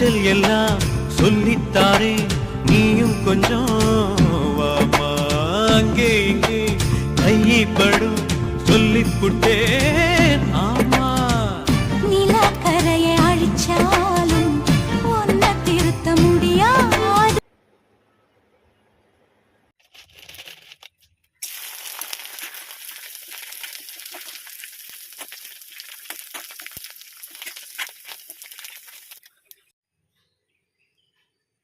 காதல் எல்லாம் சொல்லித்தாரே நீயும் கொஞ்சம் வாமா அங்கே இங்கே கைப்படும் சொல்லிப்புட்டேன்